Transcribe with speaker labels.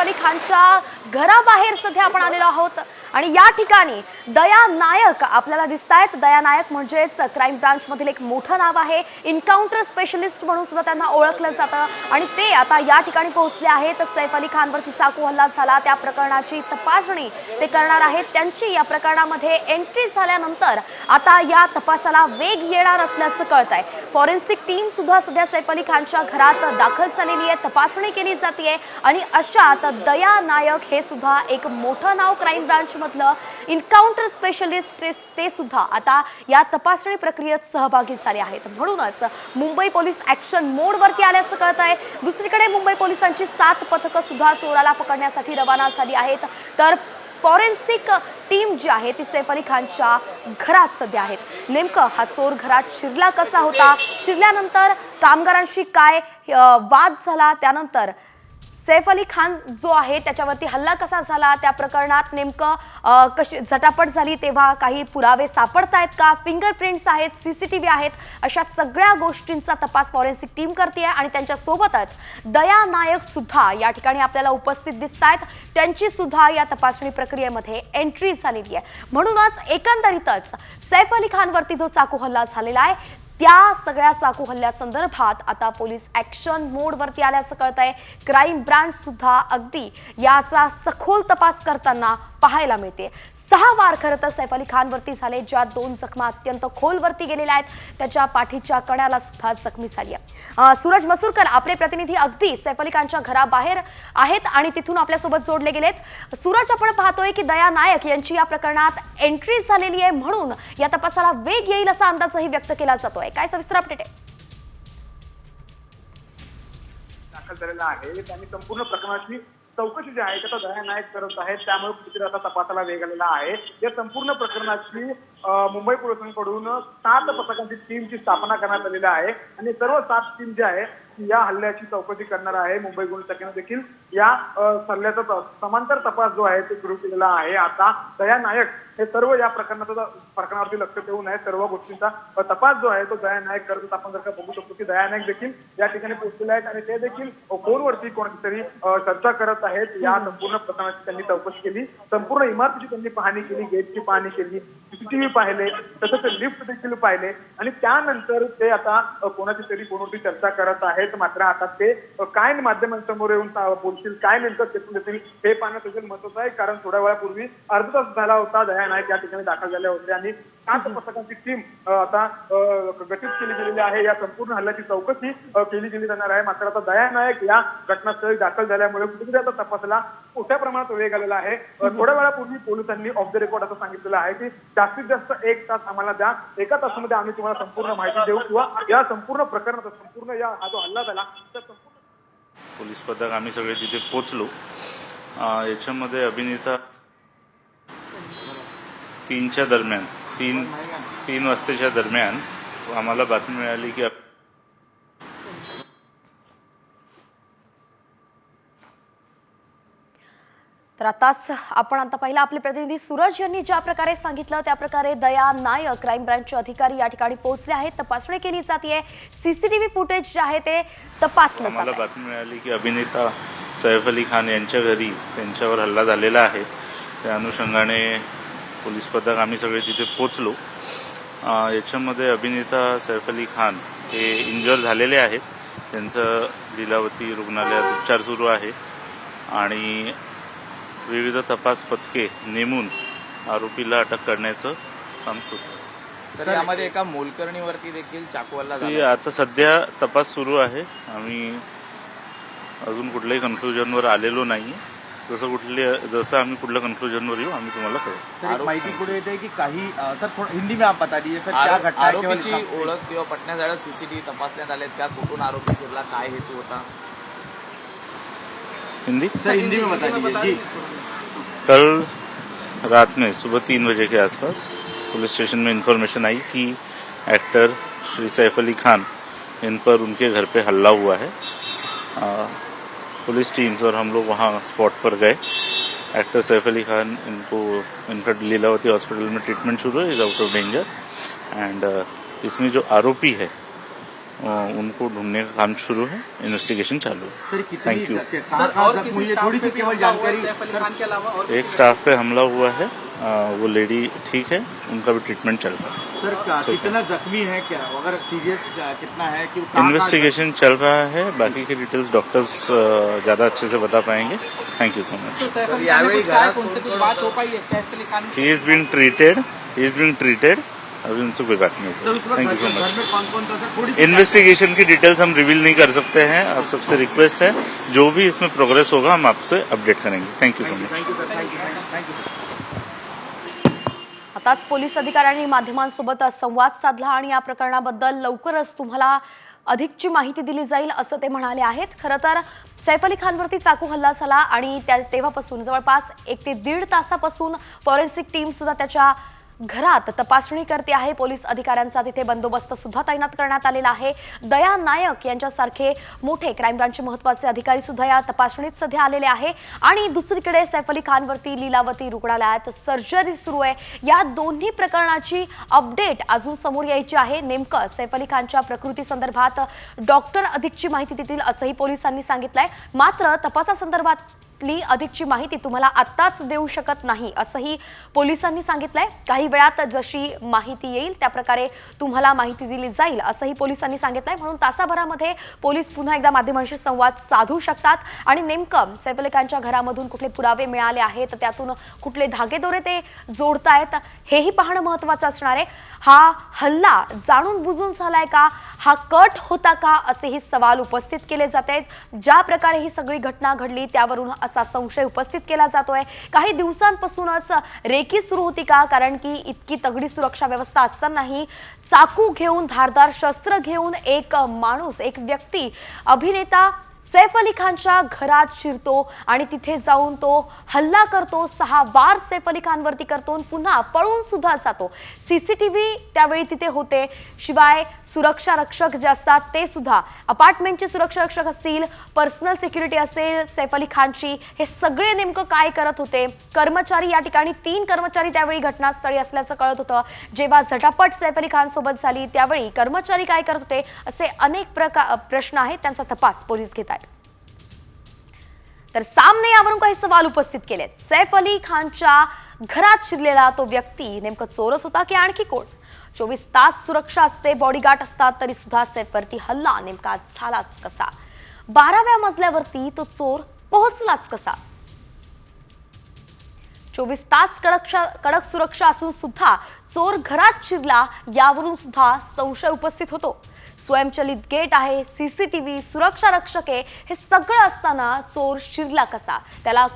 Speaker 1: अली खानच्या घराबाहेर सध्या आपण आलेलो आहोत आणि या ठिकाणी दया नायक आपल्याला दिसतायत। दया नायक म्हणजेच क्राइम ब्रांच मधील एक मोठं नाव आहे, एन्काउंटर स्पेशलिस्ट म्हणून सुद्धा त्यांना ओळखलं जातं आणि ते आता या ठिकाणी पोहोचले आहेत। सैफ अली खानवरती चाकू हल्ला झाला त्या प्रकरणाची तपासणी ते करणार आहेत। त्यांची या प्रकरणामध्ये एंट्री झाल्यानंतर आता या तपासाला वेग येणार असल्याचं कळतंय। फॉरेन्सिक टीम सुद्धा सध्या सैफ अली खानच्या घरात दाखल झालेली आहे, तपासणी केली जाते आणि अशात दया नायक हे सुद्धा एक मोठं नाव क्राइम ब्रांच मधलं एन्काउंटर स्पेशलिस्ट ते सुद्धा आता या तपासणी प्रक्रियेत सहभागी झाले आहेत। म्हणूनच मुंबई पोलीस ऍक्शन मोड वरती आल्याचं कळतंय। दुसरीकडे मुंबई पोलिसांची 7 पथकं सुद्धा चोराला पकडण्यासाठी रवाना झाली आहेत, तर फॉरेन्सिक टीम जी आहे ती सैफ अली खानच्या घरात सध्या आहेत। नेमकं हा चोर घरात शिरला कसा होता, शिरल्यानंतर कामगारांशी काय वाद झाला, त्यानंतर सैफ अली खान जो आहे त्याच्यावरती हल्ला कसा झाला, त्या प्रकरणात नेमकं कशी झटापट झाली, तेव्हा काही पुरावे सापडतायत का, फिंगरप्रिंट्स आहेत, सीसीटीव्ही आहेत, अशा सगळ्या गोष्टींचा तपास फॉरेन्सिक टीम करते आणि त्यांच्या सोबतच दया नायक सुद्धा या ठिकाणी आपल्याला उपस्थित दिसतायत। त्यांची सुद्धा या तपासणी प्रक्रियेमध्ये एंट्री झालेली आहे। म्हणूनच एकंदरीतच सैफ अली खानवरती जो चाकू हल्ला झालेला आहे त्या सगळ्या चाकू हल्ल्यासंदर्भात आता पोलीस ऍक्शन मोड वरती आल्याचं कळतंय। क्राइम ब्रांच सुद्धा अगदी याचा सखोल तपास करताना पाहायला मिळते। 6 वार खरं तर सैफ अली खानवरती झाले, ज्या 2 जखमा अत्यंत खोलवरती गेलेल्या आहेत, त्याच्या पाठीच्या कण्याला सुद्धा जखमी झाली आहे। सूरज मसूरकर आपले प्रतिनिधी अगदी सैफ अली खानच्या घराबाहेर आहेत आणि तिथून आपल्यासोबत जोडले गेलेत। सूरज, आपण पाहतोय की दया नायक यांची या प्रकरणात एंट्री झालेली आहे, म्हणून या तपासाला वेग येईल असा अंदाजही व्यक्त केला जातोय। काय सविस्तर अपडेट आहे?
Speaker 2: दाखल झालेला आहे त्यांनी संपूर्ण प्रकरणाची चौकशी जी आहे आता दया नायक करत आहेत, त्यामुळे कुठेतरी आता तपासाला वेग आलेला आहे। या संपूर्ण प्रकरणाची मुंबई पोलिसांकडून 7 पथकांची टीमची स्थापना करण्यात आलेली आहे आणि सर्व 7 टीम जी आहे या हल्ल्याची चौकशी करणार आहे। मुंबई गुन्हे शाखेने देखील या हल्ल्याचा समांतर तपास जो आहे तो सुरू केलेला आहे। आता दया नायक हे सर्व या प्रकरणावरती लक्ष ठेवून आहे, सर्व गोष्टींचा तपास जो आहे तो दया नायक करत आपण जर का बघू शकतो की दया नायक देखील या ठिकाणी पोहोचलेले आहेत आणि ते देखील फोनवरती कोणाची तरी चर्चा करत आहेत। या संपूर्ण प्रकरणाची त्यांनी चौकशी केली, संपूर्ण इमारतीची त्यांनी पाहणी केली, गेटची पाहणी केली, सीसीटीव्ही पाहिले, तसंच लिफ्ट देखील पाहिले आणि त्यानंतर ते आता कोणाची तरी फोनवरती चर्चा करत आहेत। मात्र आता ते काय माध्यमांसमोर येऊन बोलतील, काय नेमकं स्टेटमेंट देतील हे पाहणं देखील महत्त्वाचं आहे, कारण थोड्या वेळापूर्वी अर्धा तास झाला होता दया नायक या ठिकाणी दाखल झाले होते आणि 7 पथकांची टीम आता गठीत केली गेलेली आहे। या संपूर्ण हल्ल्याची चौकशी केली गेली जाणार आहे। मात्र आता दया नायक या घटनास्थळी दाखल झाल्यामुळे कुठेतरी आता तपासाला मोठ्या प्रमाणात वेग आलेला आहे। थोड्या वेळापूर्वी पोलिसांनी ऑफ द रेकॉर्ड असं सांगितलेलं आहे की जास्तीत जास्त 1 तास आम्हाला द्या, 1 तासामध्ये आम्ही तुम्हाला संपूर्ण माहिती देऊ किंवा या संपूर्ण प्रकरणात संपूर्ण हा जो हल्ला झाला त्या संपूर्ण
Speaker 3: पोलीस पथक आम्ही सगळे तिथे पोहोचलो। याच्यामध्ये अभिनेता 3च्या दरम्यान 3 वाजताच्या दरम्यान आम्हाला बातमी मिळाली की
Speaker 1: तर आताच आपण आता पहिला आपले प्रतिनिधी सूरज यांनी ज्या प्रकारे सांगितलं त्या प्रकारे दया नायक क्राइम ब्रांचचे अधिकारी या ठिकाणी पोहोचले आहेत, तपासणी केली जाते, सीसीटीव्ही फुटेज जे आहे ते तपासलं जात आहे।
Speaker 3: आम्हाला बातमी मिळाली की अभिनेता सैफ अली खान यांच्या घरी त्यांच्यावर हल्ला झालेला आहे। त्या अनुषंगाने पोलीस पथक आम्ही सगळे तिथे पोहोचलो। याच्यामध्ये अभिनेता सैफ अली खान हे इंजर झालेले आहेत, त्यांचं लीलावती रुग्णालयात उपचार सुरू आहे आणि विविध तपास पथके नेमून आरोपीला अटक करण्याचं काम सुरू आहे।
Speaker 4: सर, यामध्ये एका मोलकरणीवरती देखील चाकू हल्ला झाला।
Speaker 3: आता सध्या तपास सुरू आहे, आम्ही अजून कुठल्याही कन्क्लुजनवर आलेलो नाही। जसं आम्ही कुठल्या कन्क्लुजनवर येऊ आम्ही तुम्हाला कळवू।
Speaker 5: माहिती पुढे येते की काही सर हिंदी में आप बता दीजिए सर क्या घटना है,
Speaker 4: आरोपीची ओळख किंवा पटण्यासाठी सीसीटीव्ही तपासण्यात आले, त्या कुठून आरोपी शिरला, काय हेतू होता?
Speaker 3: हिंदी
Speaker 5: सर हिंदी में बता दीजिए जी।
Speaker 3: कल रात में सुबह 3 बजे के आसपास पुलिस स्टेशन में इंफॉर्मेशन आई कि एक्टर श्री सैफ अली खान इन पर उनके घर पे हल्ला हुआ है। पुलिस टीम्स और हम लोग वहाँ स्पॉट पर गए। एक्टर सैफ अली खान इनका लीलावती हॉस्पिटल में ट्रीटमेंट शुरू है, is out of danger end इसमें जो आरोपी है उनको ढूंढने का काम शुरू है, इन्वेस्टिगेशन चालू है।
Speaker 5: Sir
Speaker 3: thank you.
Speaker 5: कहाँ जख्म हुई है थोड़ी सी केवल जानकारी सर।
Speaker 3: एक स्टाफ पे हमला हुआ है, वो लेडी ठीक है, उनका भी ट्रीटमेंट चल रहा है।
Speaker 5: सर कितना जख्मी है, क्या अगर सीरियस कितना है कि कहाँ-
Speaker 3: इन्वेस्टिगेशन चल रहा है, बाकी की डिटेल्स डॉक्टर्स ज़्यादा अच्छे से बता पाएंगे। Thank you so much.
Speaker 4: तर यावेळी घरात
Speaker 3: ही इज बीइंग ट्रीटेड, अभी उनसे कोई बात नहीं
Speaker 5: सर,
Speaker 3: होगी।
Speaker 5: उस वक्त
Speaker 3: थैंक यू सो
Speaker 5: घर
Speaker 3: मच।
Speaker 5: में कौन था सर? थोड़ी सी
Speaker 3: इन्वेस्टिगेशन की डिटेल्स हम रिवील नहीं कर सकते हैं, आप सबसे रिक्वेस्ट है, जो भी इसमें प्रोग्रेस होगा हम आपसे अपडेट करेंगे। Thank you so much.
Speaker 5: Thank you sir, thank you.
Speaker 1: आताच पोलीस अधिकाऱ्यांनी माध्यमांसोबत संवाद साधला आणि या प्रकरणाबद्दल लवकरच तुम्हाला अधिकची माहिती दिली जाईल असं ते म्हणाले आहेत। खरं तर सैफ अली खानवरती चाकू हल्ला झाला आणि तेव्हापासून जवळपास 1 ते 1.5 तासापासून फॉरेन्सिक टीम सुद्धा त्याच्या घरात तपासणी करते आहे। पोलीस अधिकाऱ्यांचा तिथे बंदोबस्त सुद्धा तैनात करण्यात आलेला आहे। दया नायक यांच्यासारखे मोठे क्राईम ब्रांचचे महत्त्वाचे अधिकारी सुद्धा या तपासणीत सध्या आलेले आहे। आणि दुसरीकडे सैफ अली खानवरती लीलावती रुग्णालयात सर्जरी सुरू आहे। या दोन्ही प्रकरणाची अपडेट अजून समोर यायची आहे। नेमकं सैफ अली खानच्या प्रकृती संदर्भात डॉक्टर अधिकची माहिती देतील असंही पोलिसांनी सांगितलंय। मात्र तपासासंदर्भातली अधिकची माहिती तुम्हाला आत्ताच देऊ शकत नाही असंही पोलिसांनी सांगितलंय। काही वेळात जशी माहिती येईल त्या प्रकारे तुम्हाला माहिती दिली जाईल असंही पोलिसांनी सांगितलंय। म्हणून तासाभरामध्ये पोलीस पुन्हा एकदा माध्यमांशी संवाद साधू शकतात आणि नेमकं सैफ अली खानच्या घरामधून कुठले पुरावे मिळाले आहेत, त्यातून कुठले धागेदोरे ते जोडतायत हेही पाहणं महत्त्वाचं असणार आहे। हा हल्ला जाणून बुजून झालाय का, हा कट होता का असेही सवाल उपस्थित केले जात आहेत। ज्या प्रकारे ही सगळी घटना घडली त्यावरून असा संशय उपस्थित केला जातोय। काही दिवसांपासूनच रेकी सुरू होती का, कारण की इतकी तगडी सुरक्षा व्यवस्था असतानाही चाकू घेऊन, धारदार शस्त्र घेऊन एक माणूस, एक व्यक्ती, अभिनेता सैफ अली खानच्या घरात शिरतो आणि तिथे जाऊन तो हल्ला करतो। 6 वार सैफ अली खानवरती करतो, पुन्हा पळून सुद्धा जातो। सीसीटीव्ही त्यावेळी तिथे होते। शिवाय सुरक्षा रक्षक जे असतात ते सुद्धा, अपार्टमेंटचे सुरक्षा रक्षक असतील, पर्सनल सिक्युरिटी असेल सैफ अली खानची, हे सगळे नेमकं काय करत होते? कर्मचारी, या ठिकाणी 3 कर्मचारी त्यावेळी घटनास्थळी असल्याचं कळत होतं। जेव्हा झटापट सैफ अली खान सोबत झाली त्यावेळी कर्मचारी काय करत होते असे अनेक प्रश्न आहेत, त्यांचा तपास पोलीस घेत आहेत। तर सामने यावरून काही सवाल उपस्थित केलेत। सैफ अली खानच्या घरात शिरलेला तो व्यक्ती नेमकं चोरच होता की आणखी कोण? 24 तास सुरक्षा असते, बॉडीगार्ड असतात, तरी सुद्धा सैफवरती हल्ला नेमका झालाच कसा? 12व्या मजल्यावरती तो चोर पोहोचलाच कसा? 24 तास कडक सुरक्षा असून सुद्धा चोर घरात शिरला यावरून सुद्धा संशय उपस्थित होतो। स्वयंचलित गेट आहे, सीसीटीव्ही, सुरक्षा रक्षक आहे, हे सगळं असताना चोर शिरला कसा? त्याला